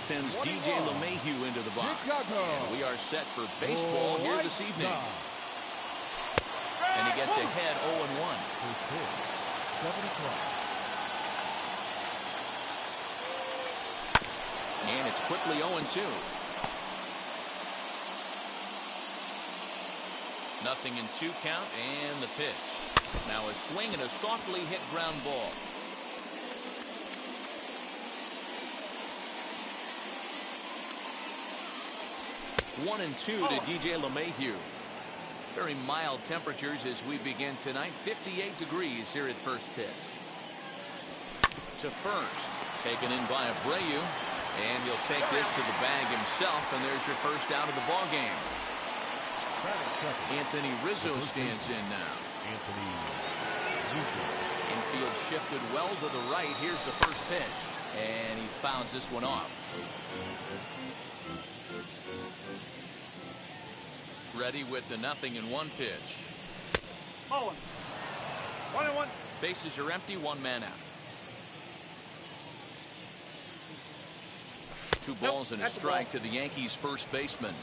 sends DJ LeMahieu into the box. And we are set for baseball here this evening. And he gets ahead 0-1. And it's quickly 0-2. Nothing in 2 count, and the pitch. Now a swing and a softly hit ground ball. One and 2 to DJ LeMahieu. Very mild temperatures as we begin tonight. 58 degrees here at first pitch. To first, taken in by Abreu, and he'll take this to the bag himself, and there's your first out of the ball game. Anthony Rizzo stands in now. Infield shifted well to the right. Here's the first pitch, and he fouls this one off. Ready with the 0-1 pitch. 1-1. Bases are empty, 1 man out. 2 balls and a strike to the Yankees first baseman.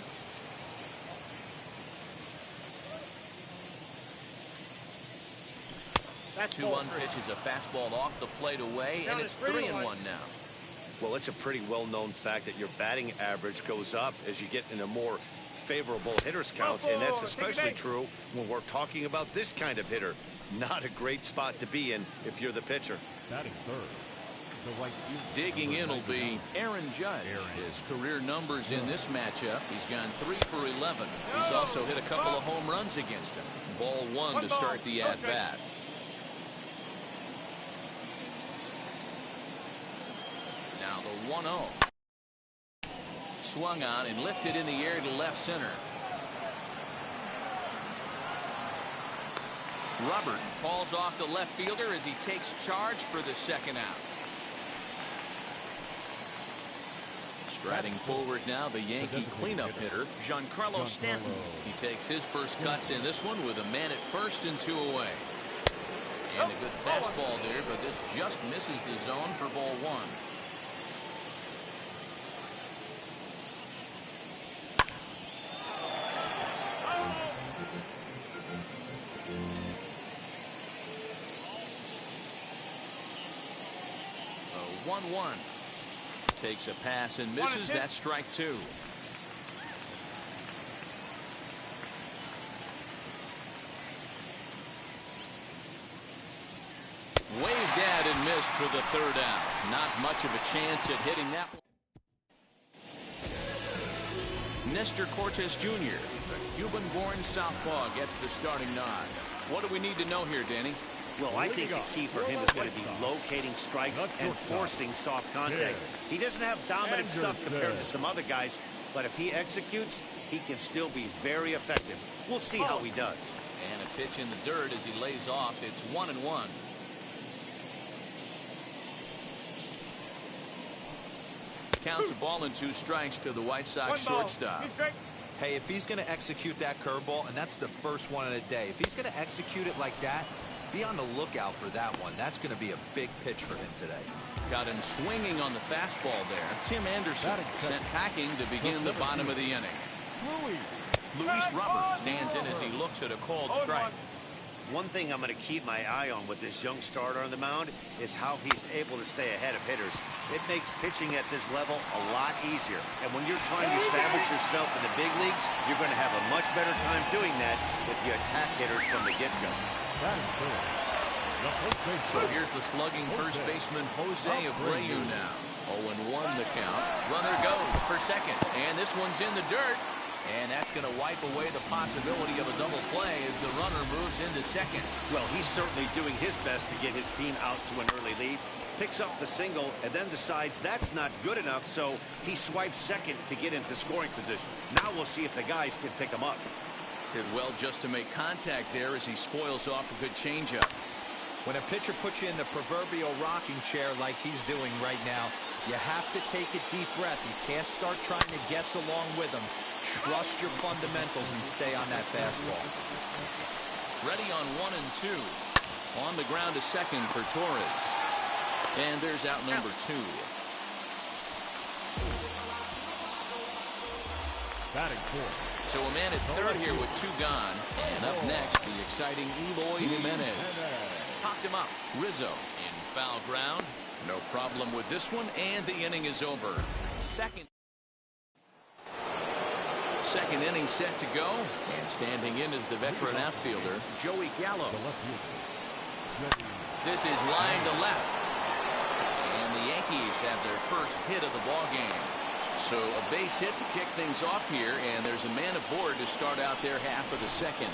That's 2-1 pitch is a fastball off the plate away, and it's 3-1 now. Well, it's a pretty well-known fact that your batting average goes up as you get into more favorable hitters counts, and that's especially true when we're talking about this kind of hitter. Not a great spot to be in if you're the pitcher. Batting third. Digging in will be Aaron Judge. His career numbers in this matchup: he's gone 3 for 11. He's also hit a couple of home runs against him. Ball 1 to start the at-bat. Now the 1-0. Swung on and lifted in the air to left center. Robert calls off the left fielder as he takes charge for the second out. Striding forward now, the Yankee cleanup hitter, Giancarlo Stanton. He takes his first cuts in this one with a man at first and 2 away. And a good fastball there, but this just misses the zone for ball 1. The 1-1. Takes a pass and misses. That's strike 2. Waved at and missed for the third out. Not much of a chance at hitting that one. Nestor Cortes Jr., the Cuban-born southpaw, gets the starting nod. What do we need to know here, Danny? Well, I think the key for him is going to be locating strikes and forcing soft contact. He doesn't have dominant stuff compared to some other guys, but if he executes, he can still be very effective. We'll see how he does. And a pitch in the dirt as he lays off. It's 1-1. Counts a ball and 2 strikes to the White Sox shortstop. Hey, if he's going to execute that curveball, and that's the first one of the day, if he's going to execute it like that, be on the lookout for that one. That's going to be a big pitch for him today. Got him swinging on the fastball there. Tim Anderson sent packing to begin the bottom of the inning. Luis Robert stands in as he looks at a called strike. One thing I'm going to keep my eye on with this young starter on the mound is how he's able to stay ahead of hitters. It makes pitching at this level a lot easier. And when you're trying to establish yourself in the big leagues, you're going to have a much better time doing that if you attack hitters from the get-go. So here's the slugging first baseman Jose Abreu now. 0-1 the count. Runner goes for second, and this one's in the dirt. And that's going to wipe away the possibility of a double play as the runner moves into second. Well, he's certainly doing his best to get his team out to an early lead. Picks up the single and then decides that's not good enough, so he swipes second to get into scoring position. Now we'll see if the guys can pick him up. Did well just to make contact there as he spoils off a good changeup. When a pitcher puts you in the proverbial rocking chair like he's doing right now, you have to take a deep breath. You can't start trying to guess along with him. Trust your fundamentals and stay on that fastball. Ready on 1 and 2. On the ground to second for Torres. And there's out number 2. Batting fourth. So a man at third here with 2 gone. And up next, the exciting Eloy Jimenez. Popped him up. Rizzo in foul ground. No problem with this one, and the inning is over. Second inning set to go, and standing in is the veteran outfielder, Joey Gallo. This is line to left, and the Yankees have their first hit of the ball game. So a base hit to kick things off here, and there's a man aboard to start out their half of the second.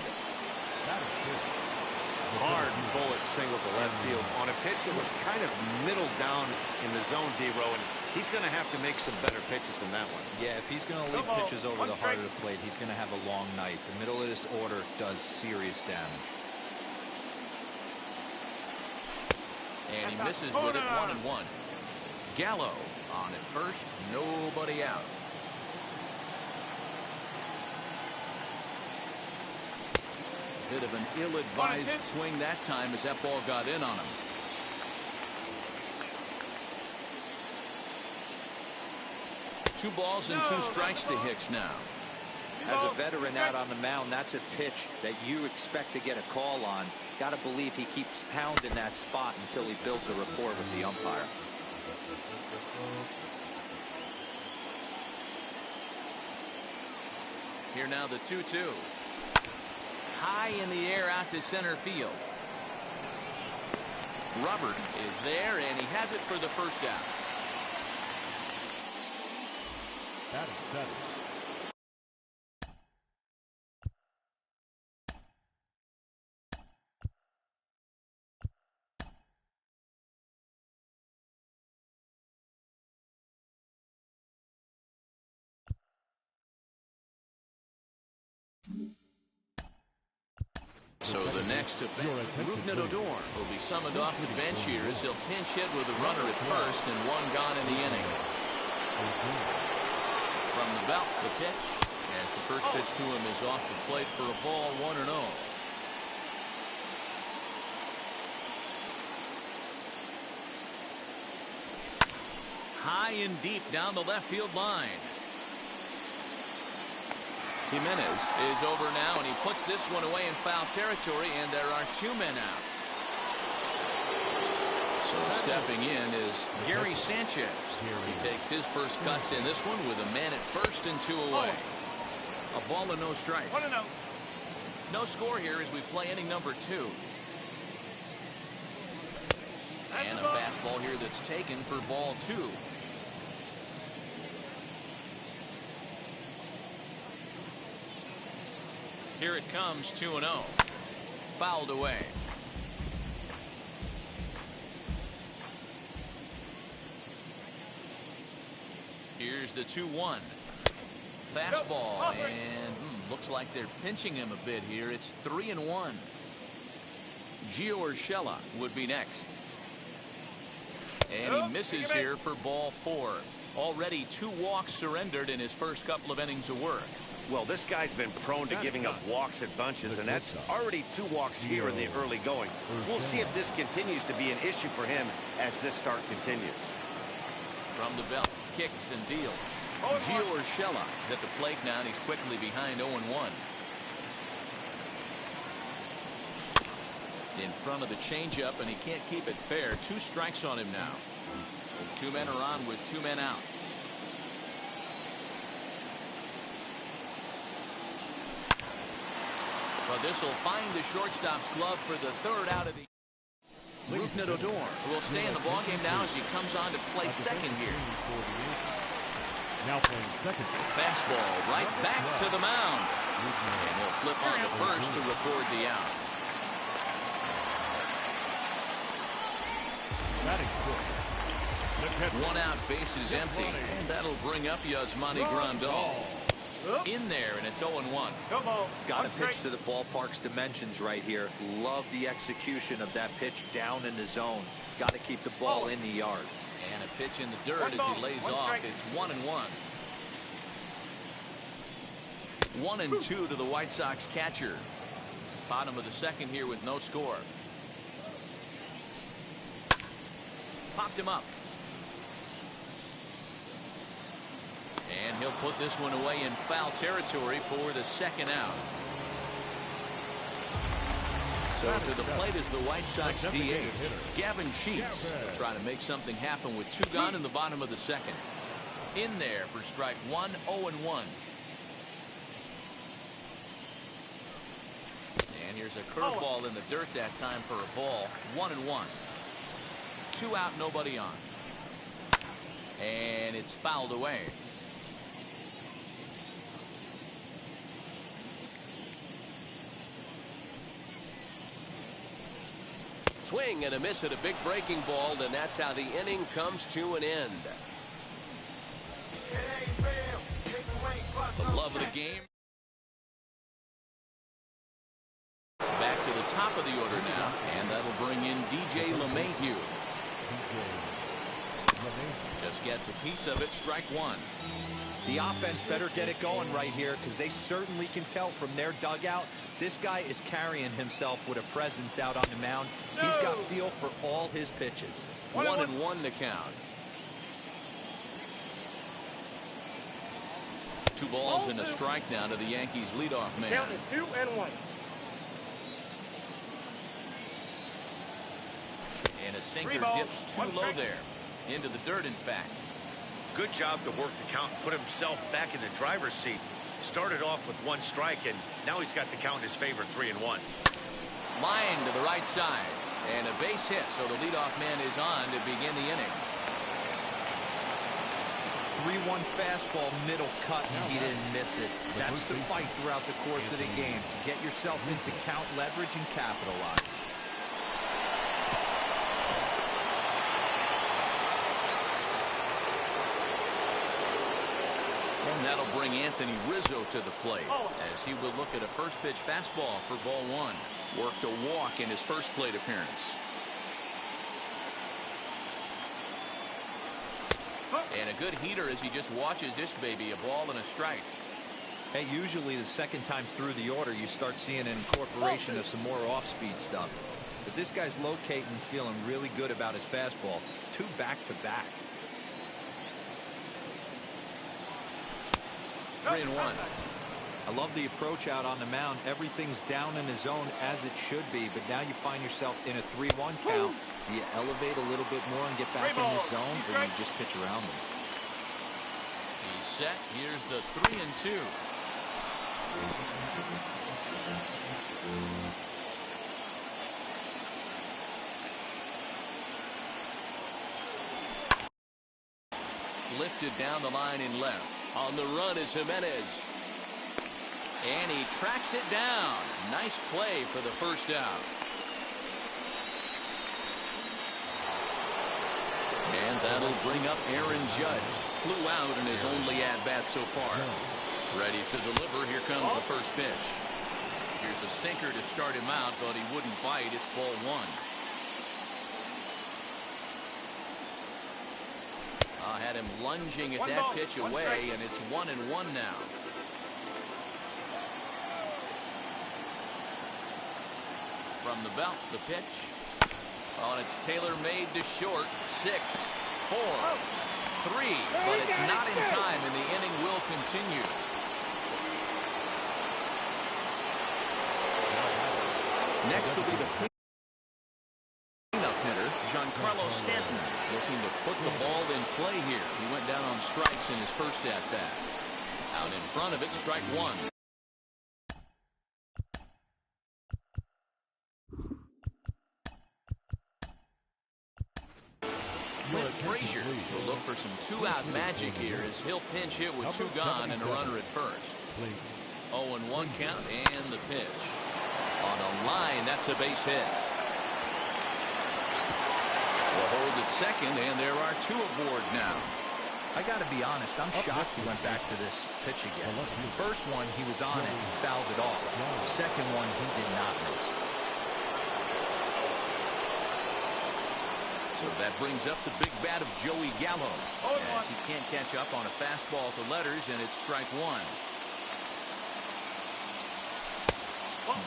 Hard bullet single to left field on a pitch that was kind of middle down in the zone, D-Row, and he's going to have to make some better pitches than that one. Yeah, if he's going to leave pitches over the heart of the plate, he's going to have a long night. The middle of this order does serious damage. And he misses with it, 1-1. Gallo on at first, nobody out. Bit of an ill-advised swing that time as that ball got in on him. Two balls and 2 strikes to Hicks now. As a veteran out on the mound, that's a pitch that you expect to get a call on. Got to believe he keeps pounding that spot until he builds a rapport with the umpire. Here now the 2-2. High in the air out to center field. Robert is there, and he has it for the first out. Batting seventh. So the next to bat, Odor will be summoned off the bench here as he'll pinch hit with a runner at first and 1 gone in the inning. From the belt, the pitch, as the first pitch to him is off the plate for a ball, 1-0. High and deep down the left field line. Jimenez is over now, and he puts this one away in foul territory, and there are 2 men out. So stepping in is Gary Sanchez. He takes his first cuts in this one with a man at first and 2 away. A ball and no strikes. No score here as we play inning number 2. And a fastball here that's taken for ball 2. Here it comes, 2-0. Fouled away. Here's the 2-1. Fastball, and looks like they're pinching him a bit here. It's 3-1. Gio Urshela would be next. And he misses here for ball 4. Already 2 walks surrendered in his first couple of innings of work. Well, this guy's been prone to giving up walks at bunches, and that's already 2 walks here in the early going. We'll see if this continues to be an issue for him as this start continues. From the belt, kicks and deals. Gio Urshela is at the plate now, and he's quickly behind 0-1. In front of the changeup, and he can't keep it fair. 2 strikes on him now. 2 men are on with 2 men out. But this will find the shortstop's glove for the 3rd out of the. Odor will stay in the ballgame now as he comes on to play second here. Now playing second. Fastball right back to the mound. And he'll flip on to first to record the out. Batting fourth. 1 out, base is empty. And that'll bring up Yasmani Grandal. In there, and it's 0-1. Got to pitch to the ballpark's dimensions right here. Love the execution of that pitch down in the zone. Got to keep the ball in the yard. And a pitch in the dirt as he lays off. It's 1-1. 1-2 to the White Sox catcher. Bottom of the second here with no score. Popped him up. And he'll put this one away in foul territory for the second out. So to the plate is the White Sox DH, Gavin Sheets. Will try to make something happen with 2 gone in the bottom of the second. In there for strike 1, 0-1. And here's a curveball in the dirt that time for a ball. 1-1. 2 out, nobody on. And it's fouled away. Swing and a miss at a big breaking ball, and that's how the inning comes to an end. The love of the game. Back to the top of the order now, and that'll bring in DJ LeMahieu. Just gets a piece of it, strike 1. The offense better get it going right here, because they certainly can tell from their dugout this guy is carrying himself with a presence out on the mound. He's got feel for all his pitches. 1-1 to count. 2 balls and a strike now to the Yankees leadoff man. Count is 2-1. And a sinker dips too low there. Into the dirt, in fact. Good job to work the count and put himself back in the driver's seat. Started off with 1 strike, and now he's got the count in his favor, 3-1. Line to the right side. And a base hit, so the leadoff man is on to begin the inning. 3-1 fastball, middle cut, and he didn't miss it. That's the fight throughout the course of the game, to get yourself into count leverage and capitalize. And that'll bring Anthony Rizzo to the plate as he will look at a first pitch fastball for ball 1. Worked a walk in his first plate appearance. And a good heater as he just watches this baby, a ball and a strike. Hey, usually the second time through the order you start seeing an incorporation of some more off-speed stuff. But this guy's locating and feeling really good about his fastball. 2 back-to-back. 3-1. I love the approach out on the mound. Everything's down in the zone as it should be, but now you find yourself in a 3-1 count. Do you elevate a little bit more and get back in the zone, or do you just pitch around them? He's set. Here's the 3-2. Lifted down the line in left. On the run is Jimenez. And he tracks it down. Nice play for the first out. And that'll bring up Aaron Judge. Flew out in his only at-bat so far. Ready to deliver. Here comes the first pitch. Here's a sinker to start him out, but he wouldn't bite. It's ball 1. Had him lunging at that pitch away, and it's 1-1 now. From the belt, the pitch. Oh, and it's tailor-made to short. 6, 4, 3, but it's not in time, and the inning will continue. Next will be the cleanup hitter, Giancarlo Stanton, looking to put the ball in play here. He went down on strikes in his first at-bat. Out in front of it, strike 1. Clint Frazier will look for some 2-out magic here as he'll pinch hit with 2 gone and a runner at first. 0-1 count and the pitch. On a line, that's a base hit. Will hold at second, and there are 2 aboard now. I got to be honest, I'm shocked he went back to this pitch again. The first one, he was on it and fouled it off. The second one, he did not miss. So that brings up the big bat of Joey Gallo, as he can't catch up on a fastball to letters, and it's strike 1.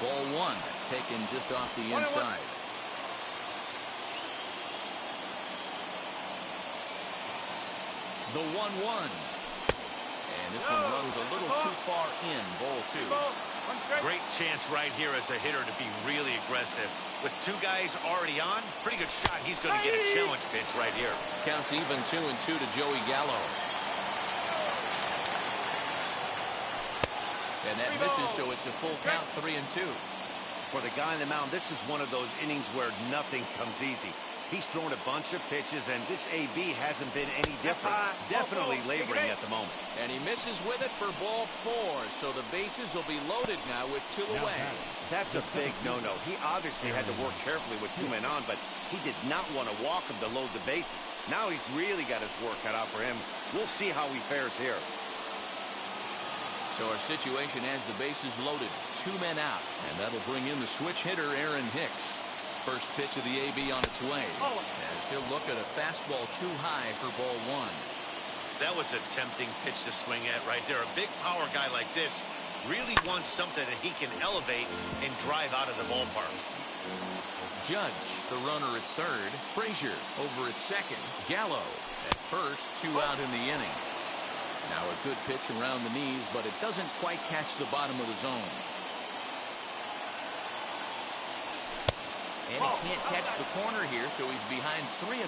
Ball 1, taken just off the inside. The 1-1. And a little too far in, ball 2. Great chance right here as a hitter to be really aggressive. With 2 guys already on, pretty good shot. He's going to get a challenge pitch right here. Counts even 2-2 to Joey Gallo. And that misses, so it's a full count, 3-2. For the guy on the mound, this is one of those innings where nothing comes easy. He's thrown a bunch of pitches, and this AB hasn't been any different. Definitely laboring at the moment. And he misses with it for ball 4, so the bases will be loaded now with 2 away. That's a big no-no. He obviously had to work carefully with 2 men on, but he did not want to walk him to load the bases. Now he's really got his work cut out for him. We'll see how he fares here. So our situation has the bases loaded, 2 men out, and that'll bring in the switch hitter, Aaron Hicks. First pitch of the AB on its way, as he'll look at a fastball too high for ball 1. That was a tempting pitch to swing at right there. A big power guy like this really wants something that he can elevate and drive out of the ballpark. Judge, the runner at third. Frazier over at second. Gallo at first, 2 out in the inning. Now a good pitch around the knees, but it doesn't quite catch the bottom of the zone. And he can't catch the corner here, so he's behind 3-1.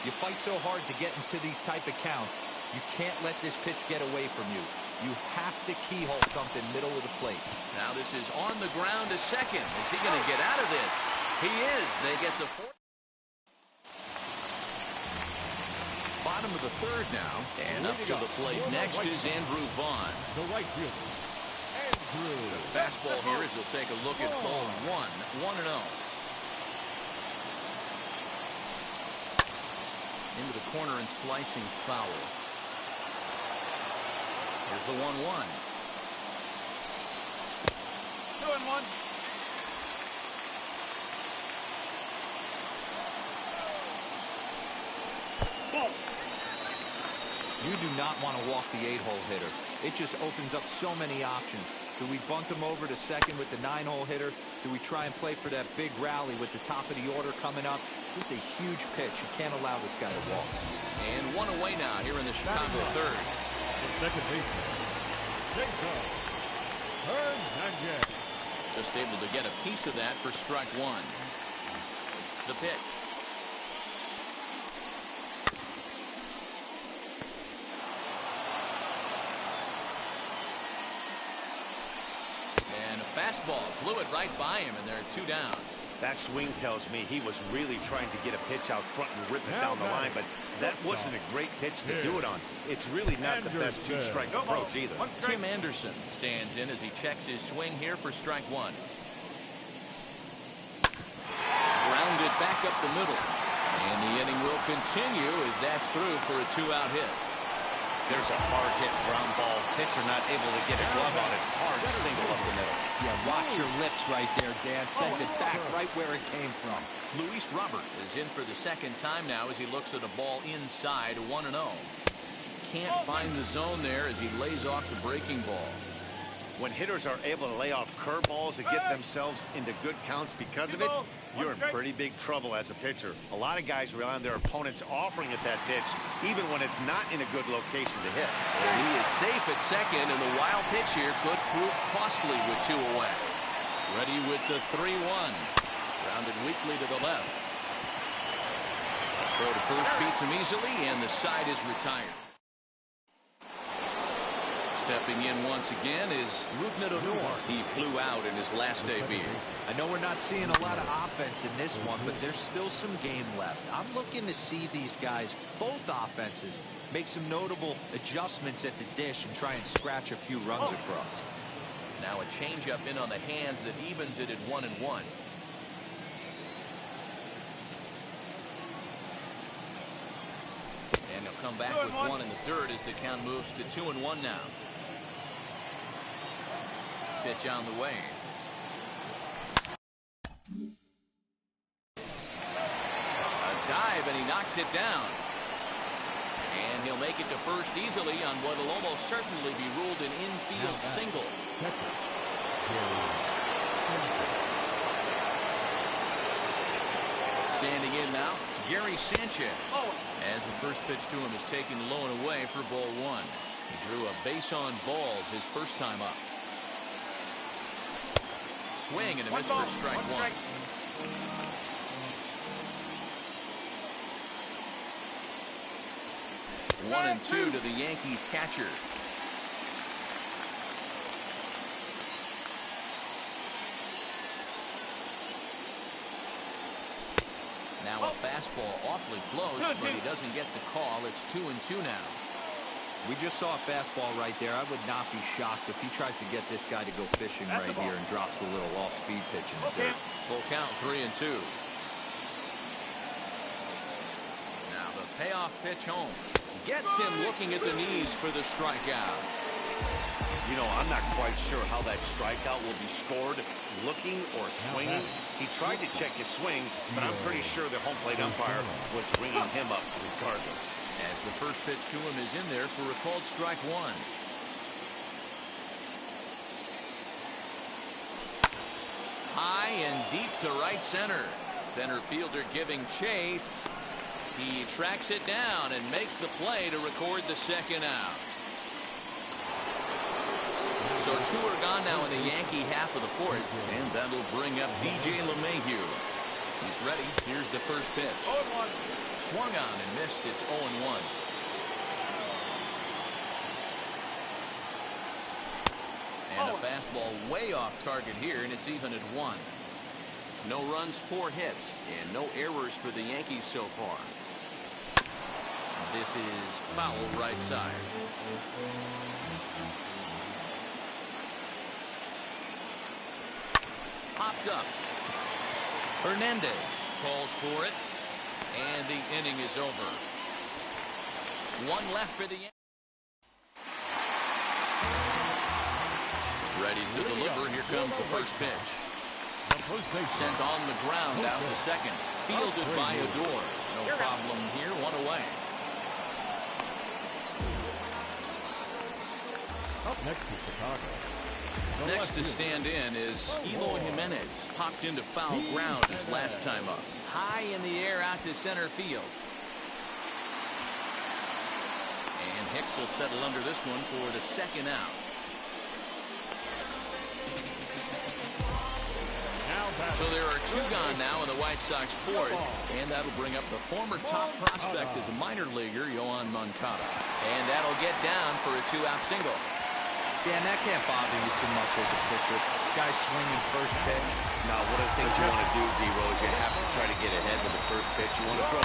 You fight so hard to get into these type of counts, you can't let this pitch get away from you. You have to keyhole something middle of the plate. Now this is on the ground to second. Is he going to get out of this? He is. They get the 4th. Bottom of the 3rd now. And up to the plate next is Andrew Vaughn. The right fielder, Andrew. The fastball here is he'll take a look at ball 1, 1-0. Into the corner and slicing foul. Here's the 1-1. 2-1. You do not want to walk the 8-hole hitter. It just opens up so many options. Do we bunt him over to second with the 9-hole hitter? Do we try and play for that big rally with the top of the order coming up? This is a huge pitch. You can't allow this guy to walk. And 1 away now here in the Chicago 3rd. The second baseman, Jacob Hernandez. Just able to get a piece of that for strike 1. The pitch. And a fastball blew it right by him, and they're 2 down. That swing tells me he was really trying to get a pitch out front and rip it down the line, but that wasn't a great pitch to do it on. It's really not the best 2-strike approach either. Tim Anderson stands in as he checks his swing here for strike 1. Grounded back up the middle. And the inning will continue as that's through for a 2-out hit. There's a hard hit ground ball. Pitcher not able to get a glove on it. Hard single up the middle. Yeah, watch your lips right there, Dan. Sent it back right where it came from. Luis Robert is in for the 2nd time now as he looks at a ball inside, 1-0. Can't find the zone there as he lays off the breaking ball. When hitters are able to lay off curveballs and get themselves into good counts because of it, you're in pretty big trouble as a pitcher. A lot of guys rely on their opponents offering at that pitch, even when it's not in a good location to hit. And he is safe at second, and the wild pitch here could prove costly with 2 away. Ready with the 3-1. Grounded weakly to the left. Throw to first beats him easily, and the side is retired. Stepping in once again is Rougned Odor. He flew out in his last debut. I know we're not seeing a lot of offense in this one, but there's still some game left. I'm looking to see these guys, both offenses, make some notable adjustments at the dish and try and scratch a few runs across. Now a changeup in on the hands that evens it at 1-1. And he'll come back with 1 in the 3rd as the count moves to 2-1 now. Pitch on the way. A dive, and he knocks it down. And he'll make it to first easily on what will almost certainly be ruled an infield single. Standing in now, Gary Sanchez. As the first pitch to him is taken low and away for ball 1. He drew a base on balls his first time up. Swing and a miss for strike one. 1-2 to the Yankees catcher. Now a fastball awfully close, but he doesn't get the call. It's 2-2 now. We just saw a fastball right there. I would not be shocked if he tries to get this guy to go fishing right here and drops a little off-speed pitch in the dirt. Full count, 3-2. Now the payoff pitch home. Gets him looking at the knees for the strikeout. You know, I'm not quite sure how that strikeout will be scored, looking or swinging. He tried to check his swing, but I'm pretty sure the home plate umpire was ringing him up regardless. As the first pitch to him is in there for a called strike one. High and deep to right center. Center fielder giving chase. He tracks it down and makes the play to record the second out. So two are gone now in the Yankee half of the fourth, and that'll bring up DJ LeMahieu. He's ready. Here's the first pitch. 0-1. Swung on and missed. It's 0-1. And a fastball way off target here, and it's even at 1. No runs, 4 hits, and no errors for the Yankees so far. This is foul right side. Popped up. Hernandez calls for it, and the inning is over. 1 left for the Yankees. Ready to deliver. Here comes the first pitch. Sent on the ground out to second. Fielded by Odor. No problem here. 1 away. Up next to Chicago. Next to stand in is Eloy Jimenez. Popped into foul ground his last time up. High in the air out to center field. And Hicks will settle under this one for the second out. So there are 2 gone now in the White Sox fourth, and that'll bring up the former top prospect as a minor leaguer, Yohan Moncada. And that'll get down for a 2-out single. Dan, that can't bother you too much as a pitcher. Guy swinging first pitch. Now, one of the things you want to do, D-Rose, you have to try to get ahead with the first pitch. You want to throw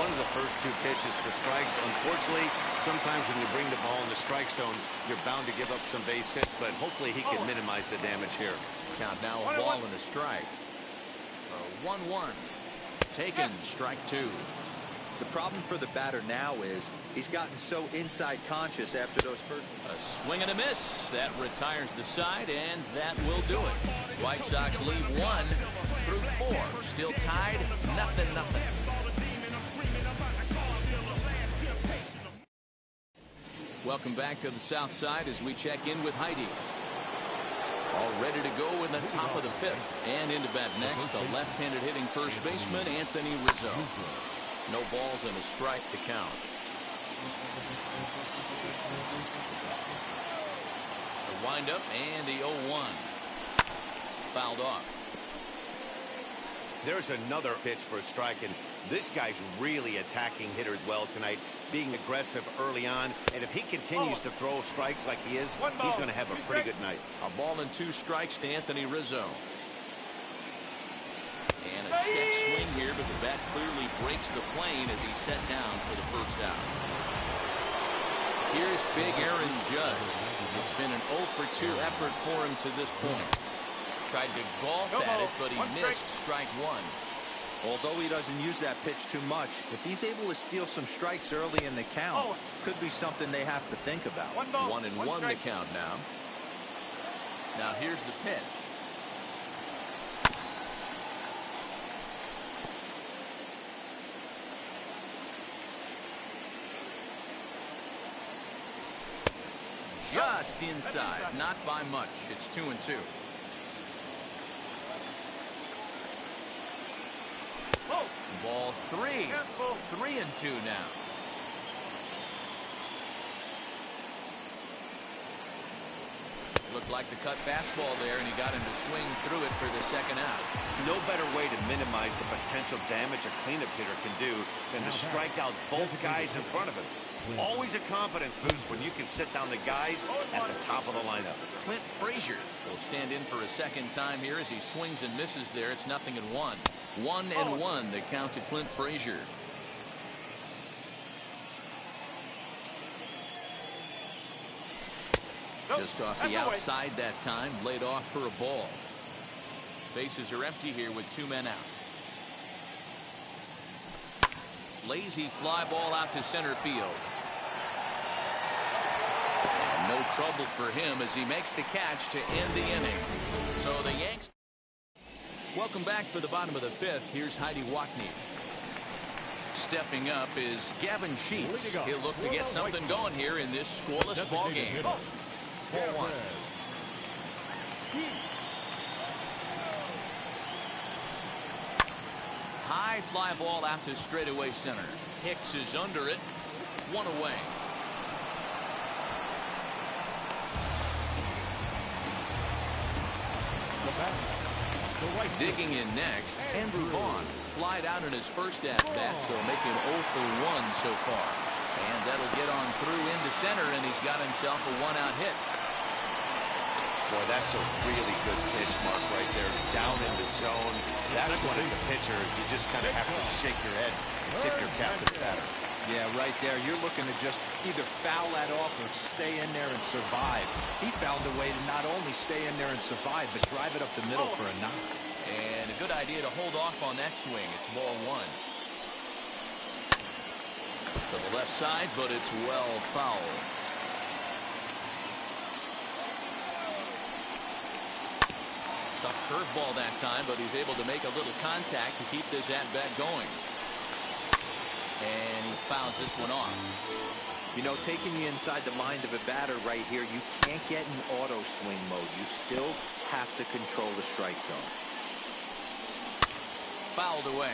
one of the first 2 pitches for strikes. Unfortunately, sometimes when you bring the ball in the strike zone, you're bound to give up some base hits, but hopefully he can minimize the damage here. Count now a ball and a strike. 1-1. Taken, strike 2. The problem for the batter now is he's gotten so inside conscious after those first. A swing and a miss. That retires the side, and that will do it. White Sox lead 1 through 4. Still tied, 0-0. Welcome back to the South Side as we check in with Heidi. All ready to go in the top of the 5th. And into bat next, the left-handed hitting first baseman, Anthony Rizzo. No balls and a strike to count. The windup and the 0-1. Fouled off. There's another pitch for a strike, and this guy's really attacking hitters well tonight, being aggressive early on, and if he continues to throw strikes like he is, he's going to have a pretty good night. A ball and 2 strikes to Anthony Rizzo. And a check swing here, but the bat clearly breaks the plane as he's set down for the first out. Here's big Aaron Judge. It's been an 0 for 2 effort for him to this point. Tried to golf at it, but he missed strike 1. Although he doesn't use that pitch too much, if he's able to steal some strikes early in the count, could be something they have to think about. 1-1 the count now. Now here's the pitch. Just inside, not by much. It's 2-2. Ball 3. 3-2 now. Looked like the cut fastball there, and he got him to swing through it for the second out. No better way to minimize the potential damage a cleanup hitter can do than to strike out both guys in front of him. Always a confidence boost when you can sit down the guys at the top of the lineup. Clint Frazier will stand in for a second time here as he swings and misses there. It's 0-1. 1-1 the count to Clint Frazier. Just off the outside that time, laid off for a ball. Bases are empty here with 2 men out. Lazy fly ball out to center field. And no trouble for him as he makes the catch to end the inning. So the Yanks. Welcome back for the bottom of the 5th. Here's Heidi Wackney. Stepping up is Gavin Sheets. He'll look to get something going here in this scoreless ball game. 4-1. High fly ball out to straightaway center. Hicks is under it. 1 away. Digging in next, Andrew Vaughn. Flied out in his first at-bat, so making 0 for 1 so far. And that'll get on through into center, and he's got himself a 1-out hit. Boy, that's a really good pitch, Mark, right there. Down in the zone. That's when, as a pitcher, you just kind of have to shake your head and tip your cap to the batter. Yeah, right there. You're looking to just either foul that off or stay in there and survive. He found a way to not only stay in there and survive, but drive it up the middle for a knock. And a good idea to hold off on that swing. It's ball 1. To the left side, but it's well foul. Tough curveball that time, but he's able to make a little contact to keep this at-bat going. And he fouls this one off. You know, taking you inside the mind of a batter right here, you can't get in auto swing mode. You still have to control the strike zone. Fouled away.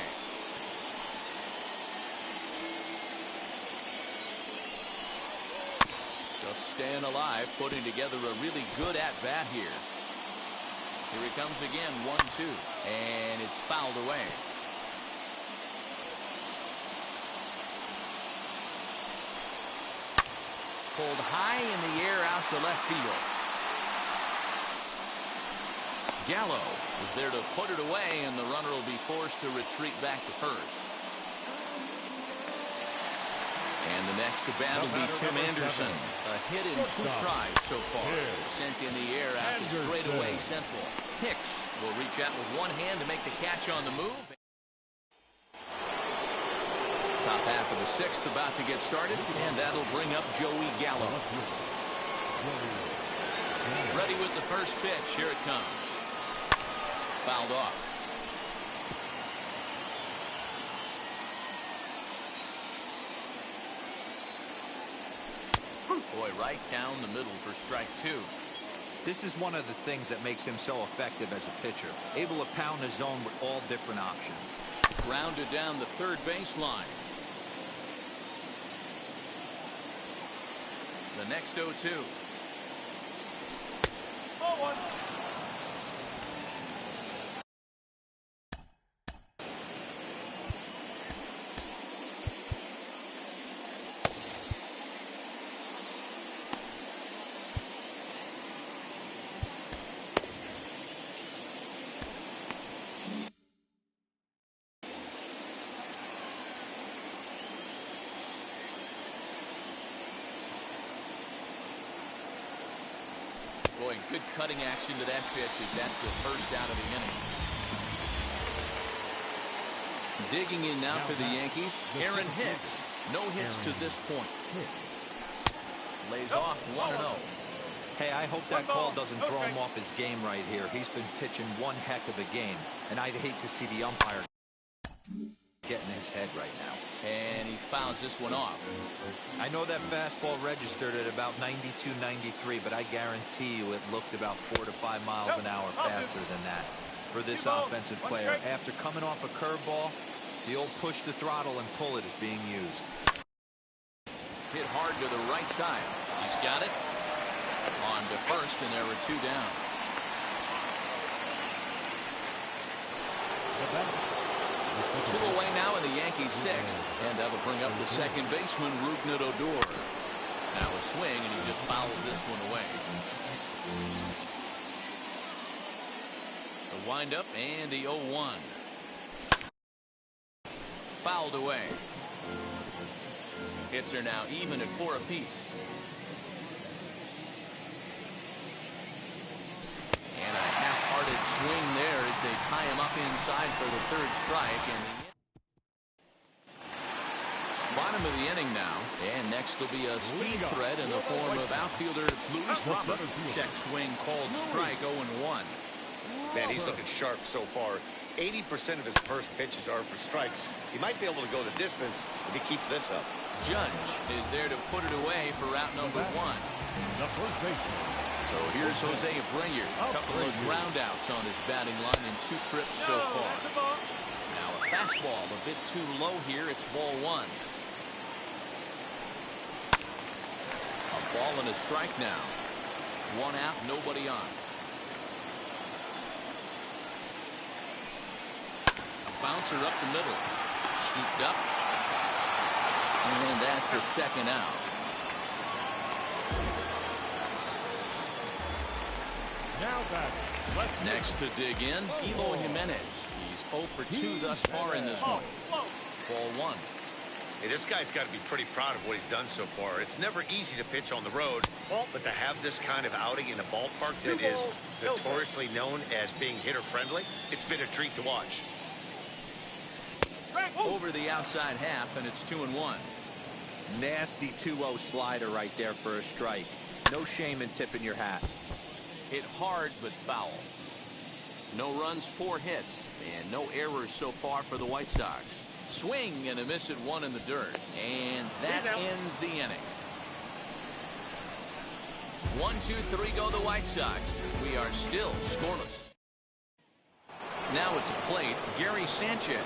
Just staying alive, putting together a really good at-bat here. Here he comes again, 1-2, and it's fouled away. Pulled high in the air out to left field. Gallo is there to put it away, and the runner will be forced to retreat back to first. And the next to bat will be Tim Anderson. A hit in 2 tries so far. Sent in the air out to straightaway central. Hicks will reach out with one hand to make the catch on the move. Top half of the 6th about to get started, and that'll bring up Joey Gallo. Ready with the first pitch. Here it comes. Fouled off. Boy, right down the middle for strike 2. This is one of the things that makes him so effective as a pitcher. Able to pound the zone with all different options. Grounded down the third baseline. The next 0-2. 0-1. Boy, good cutting action to that pitch as that's the first out of the inning. Digging in now for the Yankees, Aaron Hicks. No hits to this point. Lays off 1-0. Hey, I hope that call doesn't throw him off his game right here. He's been pitching one heck of a game, and I'd hate to see the umpire get in his head right now. And he fouls this one off. I know that fastball registered at about 92, 93, but I guarantee you it looked about 4 to 5 miles an hour faster than that. For this offensive player, after coming off a curveball, the old push the throttle and pull it is being used. Hit hard to the right side. He's got it. On On to first, and there were 2 down. Two away now in the Yankees' 6th, and that'll bring up the second baseman, Rougned Odor. Now a swing, and he just fouls this one away. The windup and the 0-1. Fouled away. Hits are now even at 4 apiece. And a half-hearted swing there as they tie him up inside for the 3rd strike. And bottom of the inning now, and next will be a speed threat in the form of outfielder Luis Robert. Check swing called strike, 0-1. Man, he's looking sharp so far. 80% of his first pitches are for strikes. He might be able to go the distance if he keeps this up. Judge is there to put it away for route number 1. The first baseman. So here's Jose Abreu. A couple of ground outs on his batting line in 2 trips so far. Now a fastball a bit too low here. It's ball 1. A ball and a strike now. 1 out, nobody on. A bouncer up the middle. Scooped up. And that's the 2nd out. Now back. Next to dig in, Eloy Jimenez. He's 0 for 2 thus far in this one. Ball 1. Hey, this guy's got to be pretty proud of what he's done so far. It's never easy to pitch on the road, but to have this kind of outing in a ballpark that is notoriously known as being hitter-friendly, it's been a treat to watch. Over the outside half, and it's 2-1. Nasty 2-0 slider right there for a strike. No shame in tipping your hat. Hit hard but foul. No runs, 4 hits, and no errors so far for the White Sox. Swing and a miss at 1 in the dirt, and that ends the inning. 1, 2, 3 go the White Sox. We are still scoreless. Now at the plate, Gary Sanchez.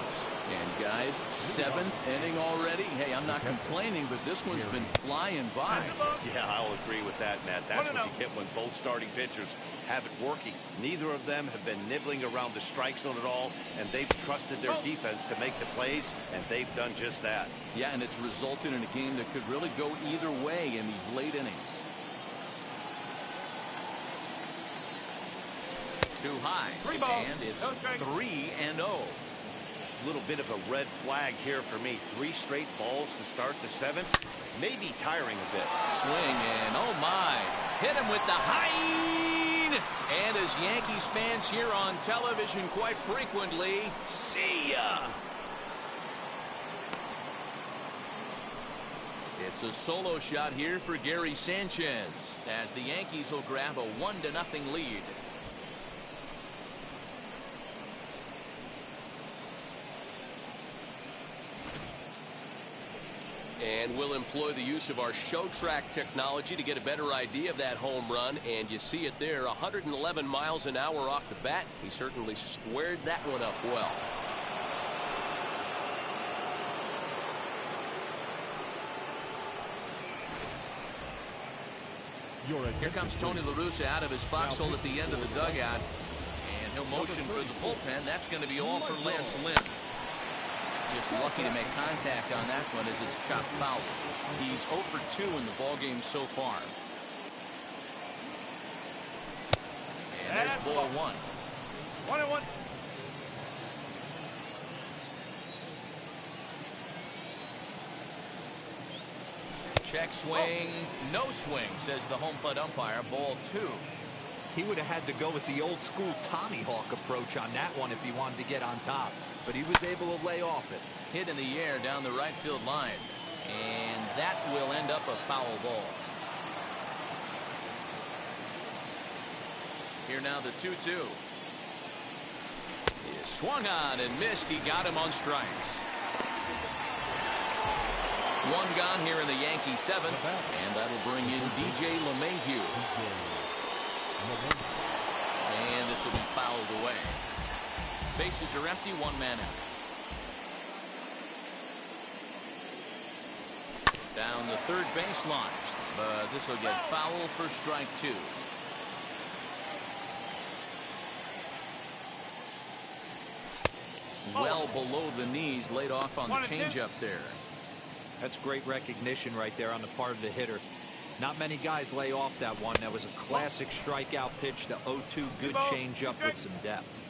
And guys, 7th inning already. Hey, I'm not complaining, but this one's been flying by. Yeah, I'll agree with that, Matt. That's what you get when both starting pitchers have it working. Neither of them have been nibbling around the strike zone at all, and they've trusted their defense to make the plays, and they've done just that. Yeah, and it's resulted in a game that could really go either way in these late innings. Too high, and it's 3-0. Little bit of a red flag here for me. 3 straight balls to start the 7th. Maybe tiring a bit. Swing and oh my. Hit him with the high. And as Yankees fans hear on television quite frequently, see ya. It's a solo shot here for Gary Sanchez as the Yankees will grab a 1-0 lead. And we'll employ the use of our show track technology to get a better idea of that home run. And you see it there, 111 miles an hour off the bat. He certainly squared that one up well. Here comes Tony La Russa out of his foxhole at the end of the dugout. And he'll motion for the bullpen. That's going to be all for Lance Lynn. Just lucky to make contact on that one as it's chopped foul. He's 0 for 2 in the ballgame so far. And there's ball 1. 1-1. Check swing. No swing, says the home plate umpire. Ball 2. He would have had to go with the old school Tommy Hawk approach on that one if he wanted to get on top. But he was able to lay off it. Hit in the air down the right field line. And that will end up a foul ball. Here now the 2-2. He is swung on and missed. He got him on strikes. 1 gone here in the Yankee 7th. And that'll bring in DJ LeMahieu. And this will be fouled away. Bases are empty, 1 man out. Down the third baseline, but this will get foul for strike 2. well below the knees, laid off on the changeup there. That's great recognition right there on the part of the hitter. Not many guys lay off that one. That was a classic strikeout pitch, the 0-2 good changeup with some depth.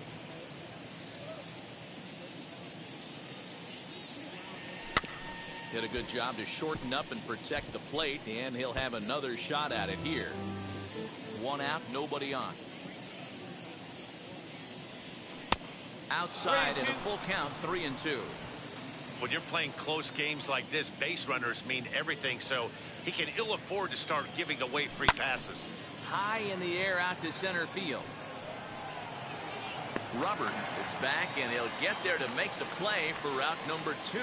Did a good job to shorten up and protect the plate, and he'll have another shot at it here. One out, nobody on. Outside in a full count, 3-2. When you're playing close games like this, base runners mean everything, so he can ill afford to start giving away free passes. High in the air out to center field. Robert is back, and he'll get there to make the play for route number 2.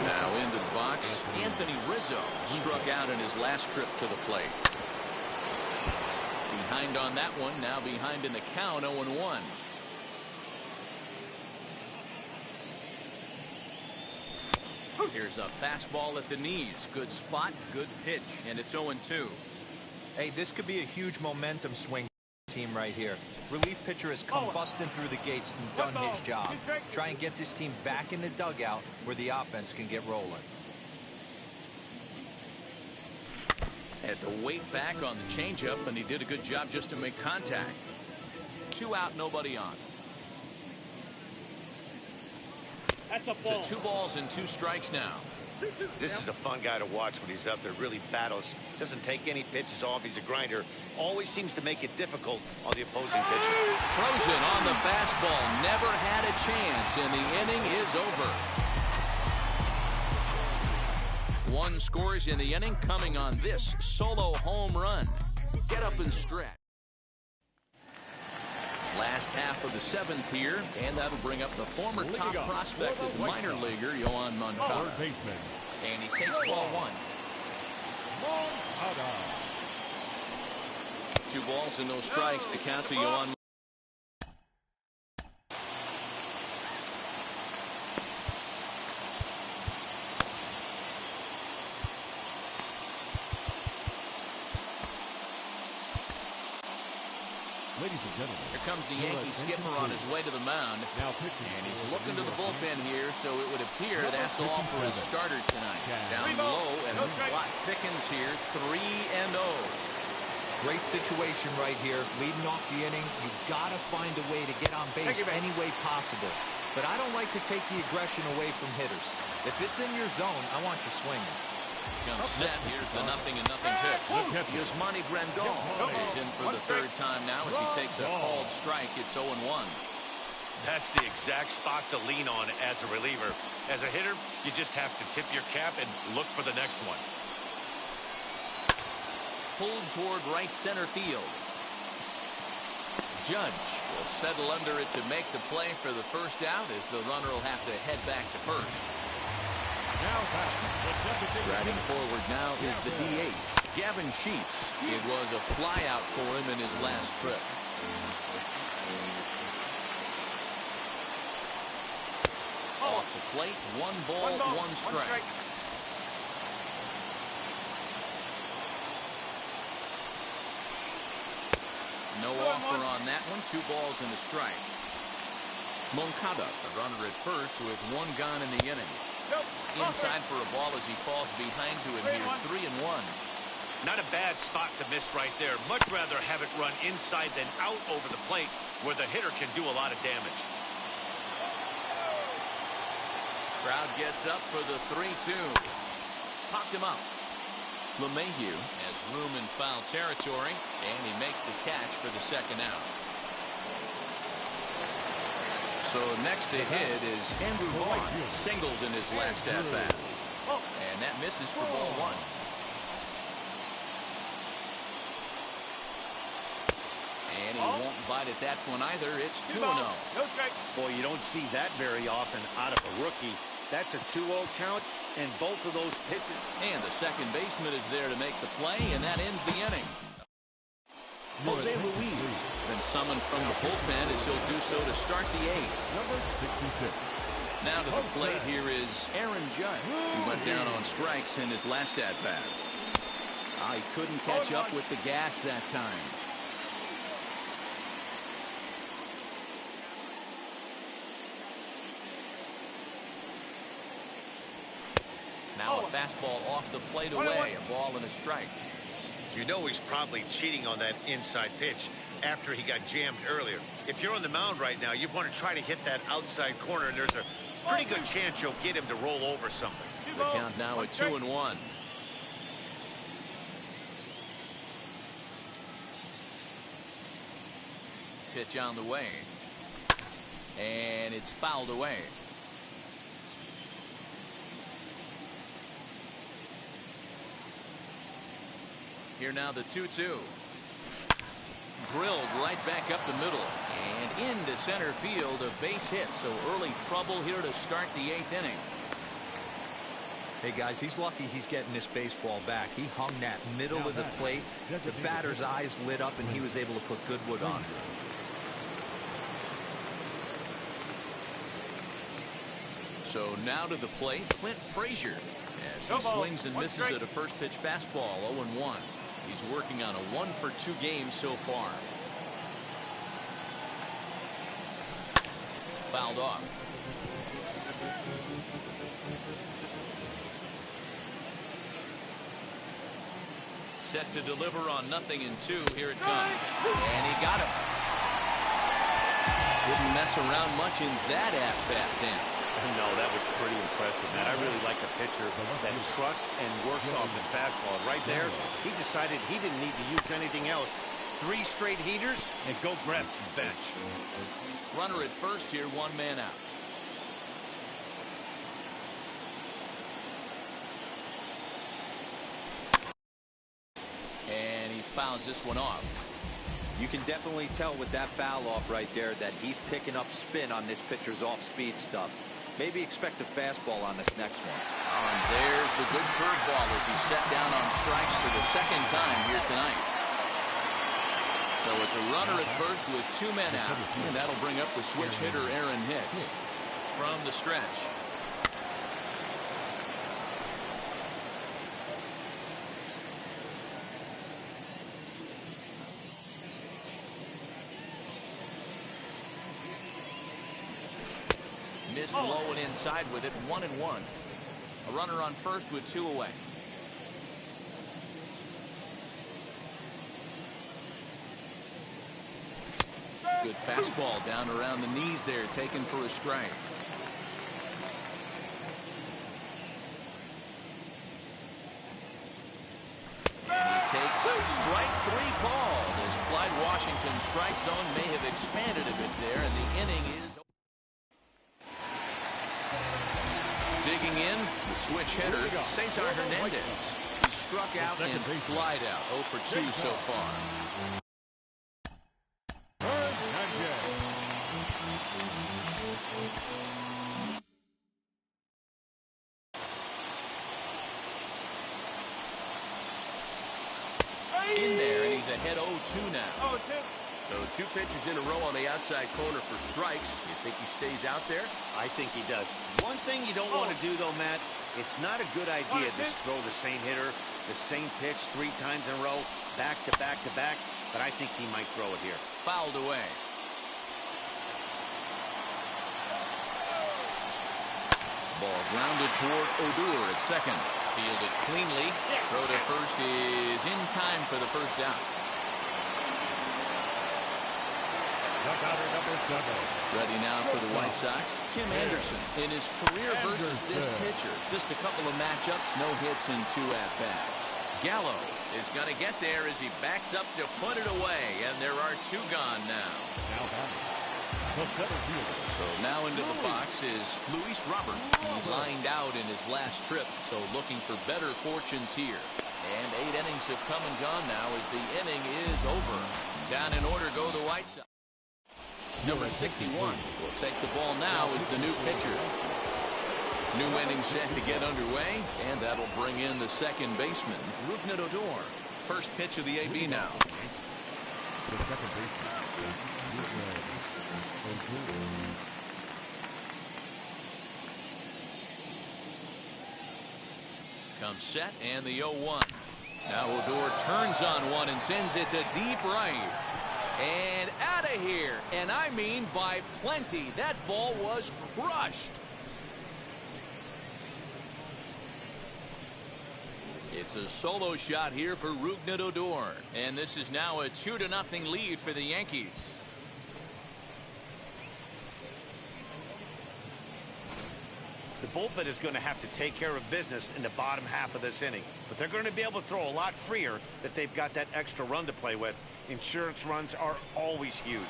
Now into the box, Anthony Rizzo struck out in his last trip to the plate. Behind on that one, now behind in the count, 0-1. Here's a fastball at the knees. Good spot, good pitch, and it's 0-2. Hey, this could be a huge momentum swing team right here. Relief pitcher has come busting through the gates and done his job. Try and get this team back in the dugout where the offense can get rolling. Had to wait back on the changeup, and he did a good job just to make contact. 2 out, nobody on. That's a ball. To 2 balls and 2 strikes now. This is a fun guy to watch when he's up there. Really battles. Doesn't take any pitches off. He's a grinder. Always seems to make it difficult on the opposing pitcher. Frozen on the fastball. Never had a chance, and the inning is over. 1 scores in the inning, coming on this solo home run. Get up and stretch. Last half of the 7th here, and that'll bring up the former top prospect as minor leaguer, Yohan Moncada. Baseman. And he takes ball 1. 2 balls and no strikes. The count to Yohan. Ladies and gentlemen, Here comes the Yankee skipper on his way to the mound. now pitching. And he's looking to the bullpen here, so it would appear that's all for his starter tonight. Down low, and the plot thickens here, 3-0. Great situation right here. Leading off the inning, you've got to find a way to get on base any way possible. But I don't like to take the aggression away from hitters. If it's in your zone, I want you swinging. Comes set. Here's the 0-0 pitch. Yasmani Grandal is in for the 3rd time now as he takes a called strike. It's 0-1. That's the exact spot to lean on as a reliever. As a hitter, you just have to tip your cap and look for the next one. Pulled toward right center field. Judge will settle under it to make the play for the first out, as the runner will have to head back to first. Striding forward now is the DH, Gavin Sheets. It was a flyout for him in his last trip. Off the plate, 1 ball, 1 strike. No offer on that one. 2 balls and a strike. Moncada, the runner at first with 1 gone in the inning. Inside for a ball as he falls behind to him here. 3-1. Not a bad spot to miss right there. Much rather have it run inside than out over the plate where the hitter can do a lot of damage. Crowd gets up for the 3-2. Popped him up. LeMahieu has room in foul territory, and he makes the catch for the 2nd out. So next to hit is Andrew Vaughn, singled in his last at-bat. And that misses for ball 1. And he won't bite at that one either. It's 2-0. Boy, you don't see that very often out of a rookie. That's a 2-0 count, and both of those pitches. And the second baseman is there to make the play, and that ends the inning. Jose Ruiz has been summoned from the bullpen as he'll do so to start the 8th. Number 66. Now to the plate here is Aaron Judge, who went down on strikes in his last at-bat. He couldn't catch up with the gas that time. Now a fastball off the plate away. A ball and a strike. You know he's probably cheating on that inside pitch after he got jammed earlier. If you're on the mound right now, you want to try to hit that outside corner, and there's a pretty good chance you'll get him to roll over something. The count now at 2-1. Pitch on the way. And it's fouled away. Here now the 2-2. Drilled right back up the middle and into center field. A base hit, so early trouble here to start the 8th inning. Hey guys, he's lucky he's getting this baseball back. He hung that middle of the plate. The batter's eyes lit up and he was able to put Goodwood on. So now to the plate, Clint Frazier, as he swings and misses at a first pitch fastball. 0-1. He's working on a 1-for-2 game so far. Fouled off. Set to deliver on 0-2. Here it comes. And he got him. Didn't mess around much in that at-bat then. No, that was pretty impressive, man. I really like a pitcher that trusts and works off his fastball. Right there, he decided he didn't need to use anything else. 3 straight heaters and go grab some bench. Runner at first here, 1 man out. And he fouls this one off. You can definitely tell with that foul off right there that he's picking up spin on this pitcher's off-speed stuff. Maybe expect a fastball on this next one. Oh, and there's the good curveball as he's set down on strikes for the 2nd time here tonight. So it's a runner at first with 2 men out, and that'll bring up the switch hitter Aaron Hicks from the stretch. Missed low and inside with it. 1-1. A runner on first with 2 away. Good fastball down around the knees there, taken for a strike. And he takes strike 3 called as Clyde Washington's strike zone may have expanded a bit there, and the inning is digging in, the switch hitter, Cesar Hernandez. He struck out and flied out. 0 for 2 so far. In there, and he's ahead 0-2 now. So 2 pitches in a row on the outside corner for strikes. You think he stays out there? I think he does. One thing you don't want to do, though, Matt, it's not a good idea to throw the same hitter, the same pitch 3 times in a row, back to back to back, but I think he might throw it here. Fouled away. Ball grounded toward Odor at second. Fielded cleanly. Throw to first is in time for the first out. Dugout number 7. Ready now for the White Sox, Tim Anderson. In his career versus this pitcher, just a couple of matchups, no hits and 2 at-bats. Gallo is going to get there as he backs up to put it away, and there are 2 gone now. Now batting, the center fielder. So now into the box is Luis Robert. He lined out in his last trip, so looking for better fortunes here. And 8 innings have come and gone now as the inning is over. Down in order go the White Sox. Number 61 will take the ball now as the new pitcher. New inning set to get underway, and that'll bring in the second baseman, Rougned Odor. First pitch of the AB now. The second baseman. Comes set and the 0-1. Now Odor turns on one and sends it to deep right. And out of here. And I mean by plenty. That ball was crushed. It's a solo shot here for Rougned Odor. And this is now a 2-0 lead for the Yankees. The bullpen is going to have to take care of business in the bottom half of this inning. But they're going to be able to throw a lot freer that they've got that extra run to play with. Insurance runs are always huge.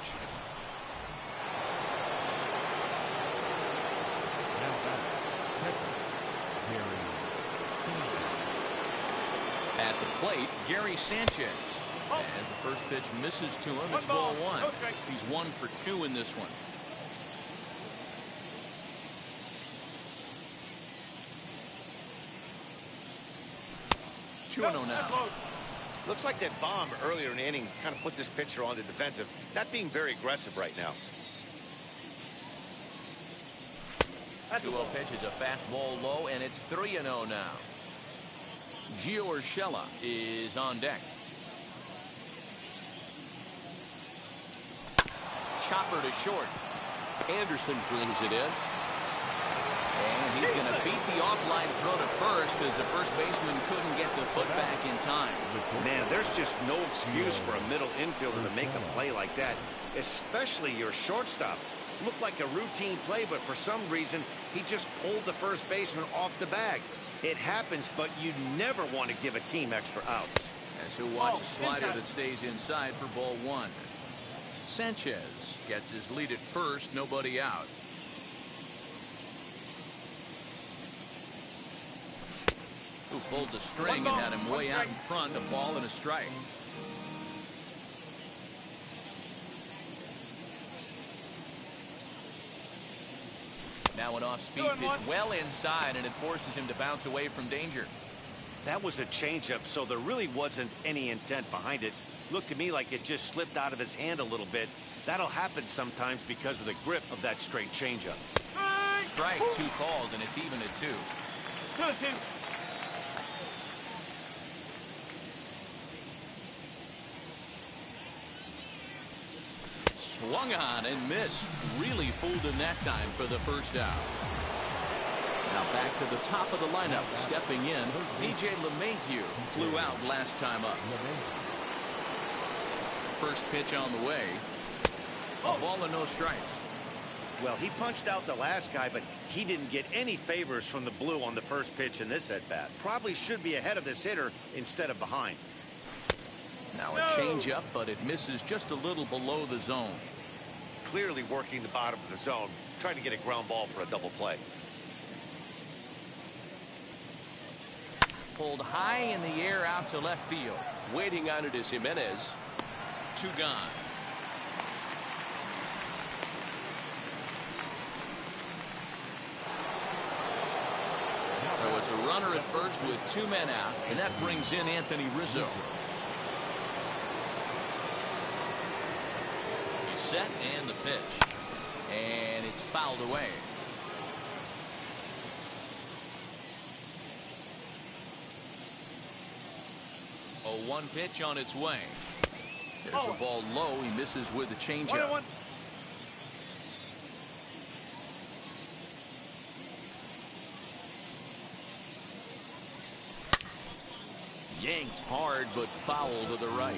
At the plate, Gary Sanchez. As the first pitch misses to him, it's ball one. He's 1 for 2 in this one. Two and 0 now. Looks like that bomb earlier in the inning kind of put this pitcher on the defensive. Not being very aggressive right now. 2-0 pitch is a fastball low, and it's 3-0 now. Gio Urshela is on deck. Chopper to short. Anderson brings it in. And he's going to beat the offline throw to first as the first baseman couldn't get the foot back in time. Man, there's just no excuse for a middle infielder to make a play like that, especially your shortstop. Looked like a routine play, but for some reason, he just pulled the first baseman off the bag. It happens, but you never want to give a team extra outs. As he'll watch a slider that stays inside for ball one. Sanchez gets his lead at first, nobody out. Who pulled the string and had him way out in front, a ball and a strike. Now an off-speed pitch well inside, and it forces him to bounce away from danger. That was a changeup, so there really wasn't any intent behind it. Looked to me like it just slipped out of his hand a little bit. That'll happen sometimes because of the grip of that straight changeup. Strike, 2 called, and it's even at 2. Swung on and missed. Really fooled him that time for the first out. Now back to the top of the lineup. Stepping in, DJ LeMahieu flew out last time up. First pitch on the way. A ball and no strikes. Well, he punched out the last guy, but he didn't get any favors from the blue on the first pitch in this at-bat. Probably should be ahead of this hitter instead of behind. Now a changeup, but it misses just a little below the zone. Clearly working the bottom of the zone, trying to get a ground ball for a double play. Pulled high in the air out to left field. Waiting on it is Jimenez. 2 gone. So it's a runner at first with 2 men out, and that brings in Anthony Rizzo. He's set and the pitch. And it's fouled away. A 1 pitch on its way. There's a ball low. He misses with a changeup. Yanked hard, but foul to the right.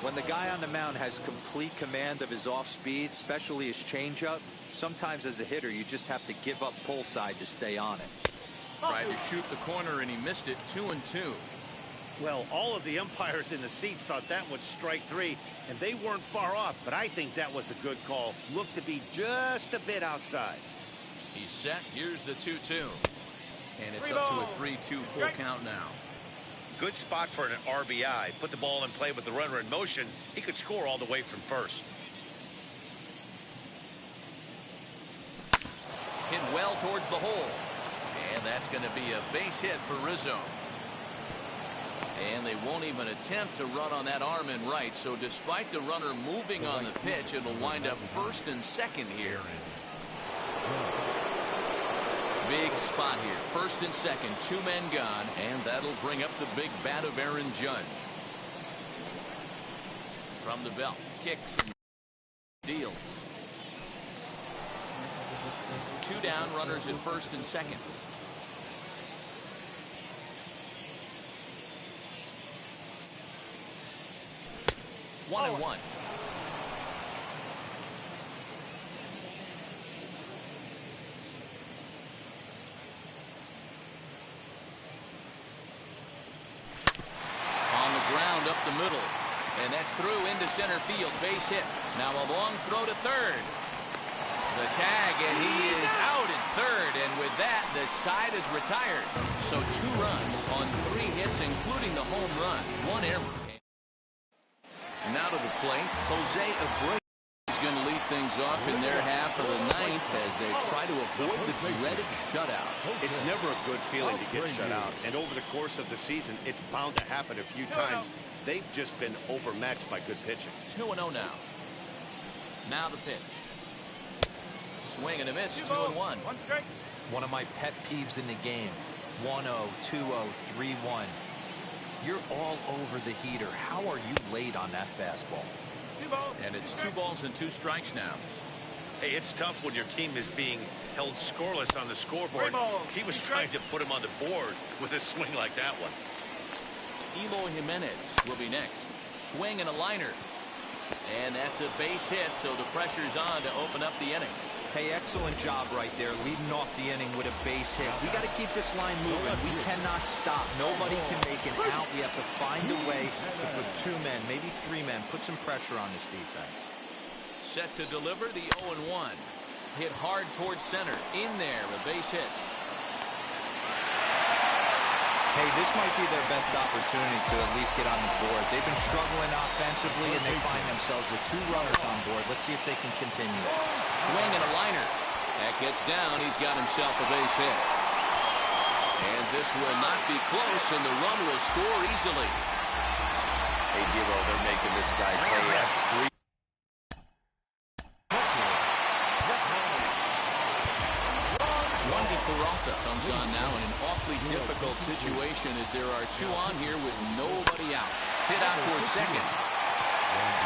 When the guy on the mound has complete command of his off speed, especially his changeup, sometimes as a hitter you just have to give up pull side to stay on it. Tried to shoot the corner and he missed it. 2-2. Well, all of the umpires in the seats thought that was strike 3, and they weren't far off, but I think that was a good call. Looked to be just a bit outside. He's set. Here's the 2-2. And it's up to a 3-2 full count now. Good spot for an RBI. Put the ball in play with the runner in motion. He could score all the way from first. Hit well towards the hole. And that's going to be a base hit for Rizzo. And they won't even attempt to run on that arm in right. So despite the runner moving on the pitch, it'll wind up first and second here. Big spot here. First and second, 2 men gone, and that'll bring up the big bat of Aaron Judge. From the belt, kicks and deals. 2 down, runners at first and second. 1-1. On the ground up the middle. And that's through into center field. Base hit. Now a long throw to third. The tag, and he is out at third. And with that, the side is retired. So 2 runs on 3 hits, including the home run. 1 error. Now to the plate, Jose Abreu is going to lead things off in their half of the ninth as they try to avoid the dreaded shutout. It's never a good feeling to get shut out. And over the course of the season, it's bound to happen a few times. They've just been overmatched by good pitching. 2-0 now. Now the pitch. Swing and a miss. 2-1. One of my pet peeves in the game. 1-0, 2-0, 3-1. You're all over the heater. How are you late on that fastball? And it's 2 balls and 2 strikes now. Hey, it's tough when your team is being held scoreless on the scoreboard. He was trying to put him on the board with a swing like that one. Eloy Jimenez will be next. Swing and a liner. And that's a base hit, so the pressure's on to open up the inning. Hey, excellent job right there, leading off the inning with a base hit. We got to keep this line moving. We cannot stop. Nobody can make an out. We have to find a way to put 2 men, maybe 3 men, put some pressure on this defense. Set to deliver the 0-1. Hit hard towards center. In there, a base hit. Hey, this might be their best opportunity to at least get on the board. They've been struggling offensively, and they find themselves with 2 runners on board. Let's see if they can continue. Swing and a liner. That gets down. He's got himself a base hit. And this will not be close, and the run will score easily. Hey, Dero, they're making this guy play X3. Peralta comes on now in an awfully difficult situation as there are 2 on here with nobody out. Hit out towards second.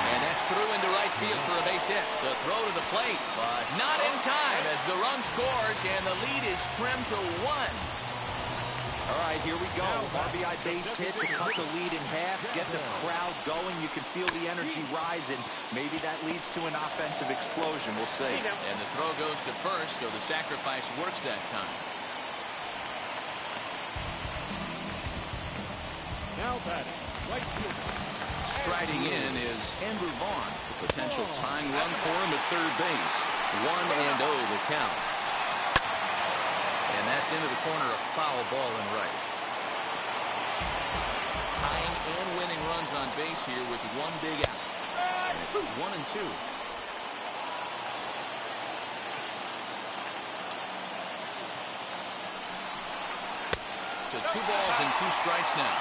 And that's through into right field for a base hit. The throw to the plate, but not in time as the run scores and the lead is trimmed to 1. All right, here we go. RBI base hit to cut the lead in half, get the crowd going. You can feel the energy rising. Maybe that leads to an offensive explosion. We'll see. And the throw goes to first, so the sacrifice works that time. Now batting, right fielder. Striding in is Andrew Vaughn. The potential tying run for him at third base. 1-0 the count. And that's into the corner, a foul ball and right. Tying and winning runs on base here with 1 big out. And it's 1-2. So 2 balls and 2 strikes now.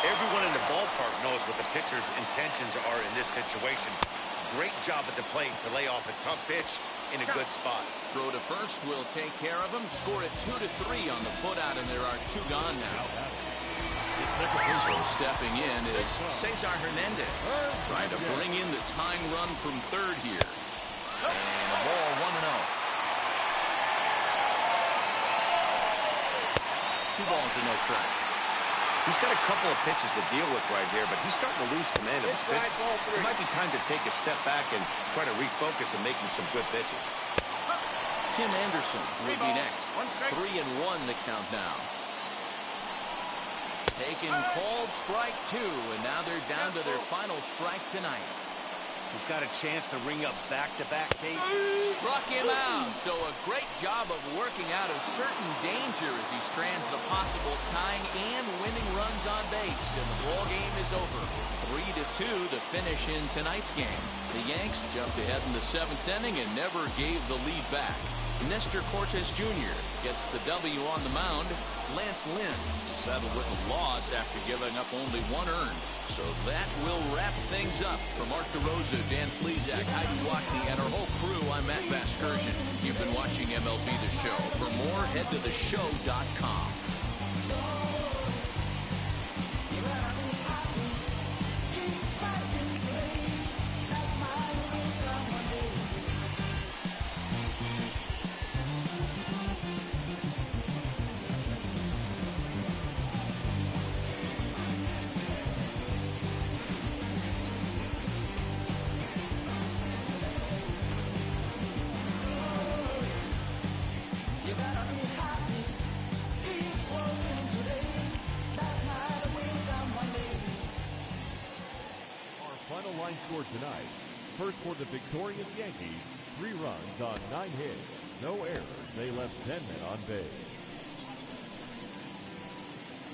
Everyone in the ballpark knows what the pitcher's intentions are in this situation. Great job at the plate to lay off a tough pitch in a good spot. Throw to first will take care of him. Score it 2-3 on the putout, and there are 2 gone now. So stepping in is Cesar Hernandez. Trying to bring in the tying run from third here. And a ball 1-0. 2 balls and no strikes. He's got a couple of pitches to deal with right here, but he's starting to lose command of his pitches. It might be time to take a step back and try to refocus and making some good pitches. Tim Anderson will be next. 3-1 the count now. Taken called strike 2, and now they're down to their final strike tonight. He's got a chance to ring up back-to-back cases. Struck him out, so a great job of working out a certain danger as he strands the possible tying and winning runs on base, and the ball game is over. 3-2 the finish in tonight's game. The Yanks jumped ahead in the 7th inning and never gave the lead back. Nestor Cortes Jr. gets the W on the mound. Lance Lynn settled with a loss after giving up only 1 earned. So that will wrap things up. For Mark DeRosa, Dan Plesac, Heidi Watney, and our whole crew, I'm Matt Vasgersian. You've been watching MLB The Show. For more, head to theshow.com. score tonight. First for the victorious Yankees, 3 runs on 9 hits, no errors. They left 10 men on base.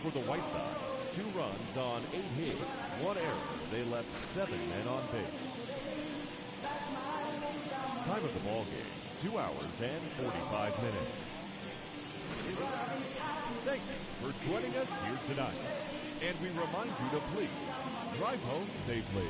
For the White Sox, 2 runs on 8 hits, 1 error. They left 7 men on base. Time of the ball game, 2 hours and 45 minutes. Thank you for joining us here tonight. And we remind you to please drive home safely.